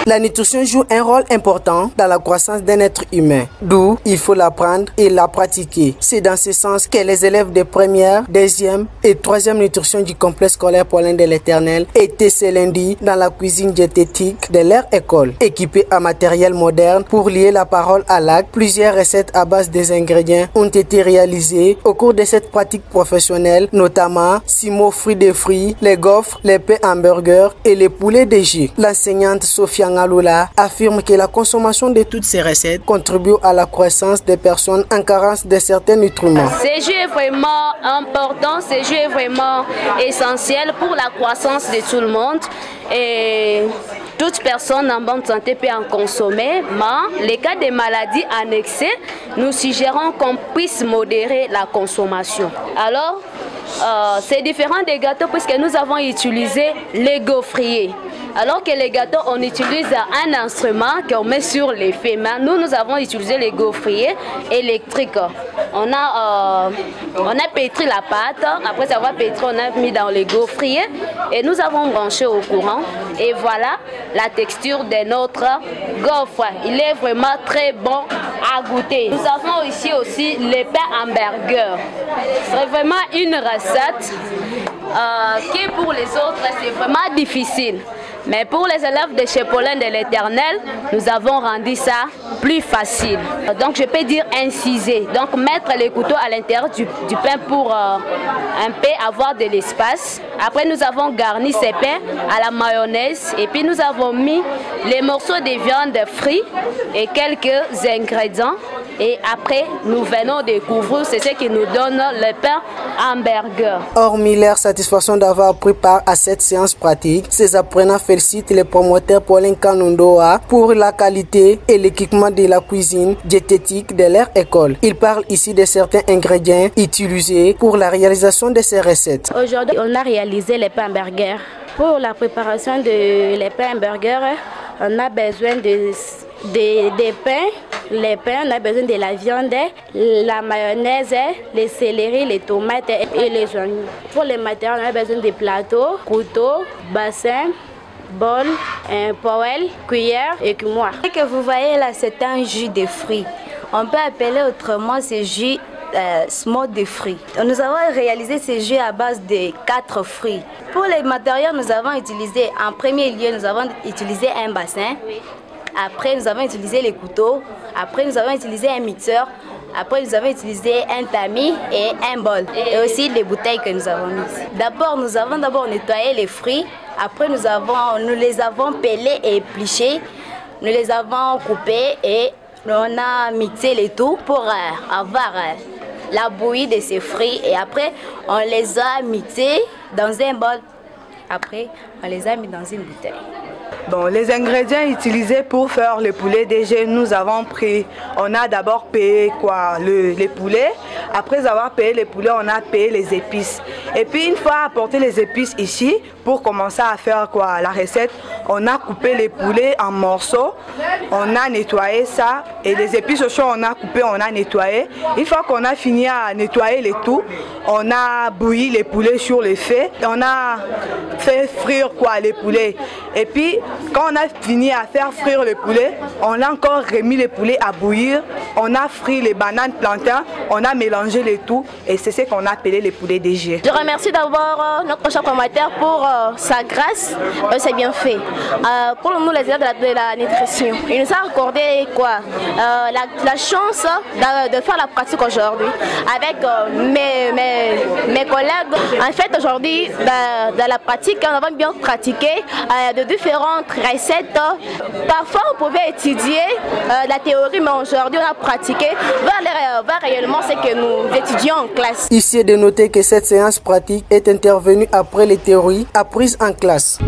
La nutrition joue un rôle important dans la croissance d'un être humain, d'où il faut l'apprendre et la pratiquer. C'est dans ce sens que les élèves de première, deuxième et troisième nutrition du complexe scolaire Paulin de l'Éternel étaient ce lundi dans la cuisine diététique de leur école. Équipés à matériel moderne pour lier la parole à l'acte, plusieurs recettes à base des ingrédients ont été réalisées au cours de cette pratique professionnelle, notamment Simo fruits de fruits, les gaufres, les pains hamburgers et les poulets de jus. L'enseignante Sophia Ngaloula affirme que la consommation de toutes ces recettes contribue à la croissance des personnes en carence de certains nutriments. Ce jus est vraiment important, ce jus est vraiment essentiel pour la croissance de tout le monde. Et toute personne en bonne santé peut en consommer, mais les cas de maladies annexées, nous suggérons qu'on puisse modérer la consommation. Alors, c'est différent des gâteaux puisque nous avons utilisé les gaufriers. Alors que les gâteaux, on utilise un instrument qu'on met sur les feux. Mais nous avons utilisé les gaufriers électriques. On a pétri la pâte. Après avoir pétri, on a mis dans les gaufriers et nous avons branché au courant. Et voilà la texture de notre gaufre. Il est vraiment très bon à goûter. Nous avons ici aussi les pains hamburgers. C'est vraiment une recette qui pour les autres c'est vraiment difficile. Mais pour les élèves de chez Paulin de l'Éternel, nous avons rendu ça plus facile. Donc je peux dire inciser, donc mettre les couteaux à l'intérieur du pain pour un peu avoir de l'espace. Après nous avons garni ces pains à la mayonnaise et puis nous avons mis les morceaux de viande frits et quelques ingrédients. Et après, nous venons découvrir c'est ce qui nous donne le pain hamburger. Hormis leur satisfaction d'avoir pris part à cette séance pratique, ces apprenants félicitent les promoteurs Paulin Kanondoa pour la qualité et l'équipement de la cuisine diététique de leur école. Ils parlent ici de certains ingrédients utilisés pour la réalisation de ces recettes. Aujourd'hui, on a réalisé les pains hamburgers. Pour la préparation des pains hamburgers, on a besoin des pains. Les pains, on a besoin de la viande, la mayonnaise, les céleri, les tomates et les oignons. Pour les matériaux, on a besoin de plateaux, couteaux, bassins, bol, un poêle, cuillère et cumoir. Ce que vous voyez là, c'est un jus de fruits. On peut appeler autrement ce jus smoothie de fruits. Nous avons réalisé ce jus à base de 4 fruits. Pour les matériaux, nous avons utilisé, en premier lieu, nous avons utilisé un bassin. Après, nous avons utilisé les couteaux. Après, nous avons utilisé un mixeur. Après, nous avons utilisé un tamis et un bol. Et aussi les bouteilles que nous avons mises. D'abord, nous avons nettoyé les fruits. Après, nous les avons pelés et épluchés. Nous les avons coupés et on a mixé le tout pour avoir la bouillie de ces fruits. Et après, on les a mixés dans un bol. Après, on les a mis dans une bouteille. Bon, les ingrédients utilisés pour faire le poulet DG, nous avons pris, on a d'abord payé les poulets. Après avoir payé les poulets, on a payé les épices. Et puis une fois apporté les épices ici, pour commencer à faire la recette, on a coupé les poulets en morceaux, on a nettoyé ça et les épices aussi on a coupé, on a nettoyé. Une fois qu'on a fini à nettoyer les tout, on a bouilli les poulets sur le feu, on a fait frire les poulets. Et puis quand on a fini à faire frire le poulet, on a encore remis les poulets à bouillir, on a frit les bananes plantains, on a mélangé le tout et c'est ce qu'on a appelé les poulets DG. Je remercie d'abord notre cher promoteur pour sa grâce, c'est bien fait. Pour nous les élèves de la nutrition, il nous a accordé la chance de faire la pratique aujourd'hui avec mes collègues. En fait aujourd'hui dans la pratique, on a bien pratiqué de différentes recettes. Parfois on pouvait étudier la théorie, mais aujourd'hui on a pratiqué, voir réellement ce que nous étudions en classe. Ici est de noter que cette séance pratique est intervenue après les théories apprises en classe.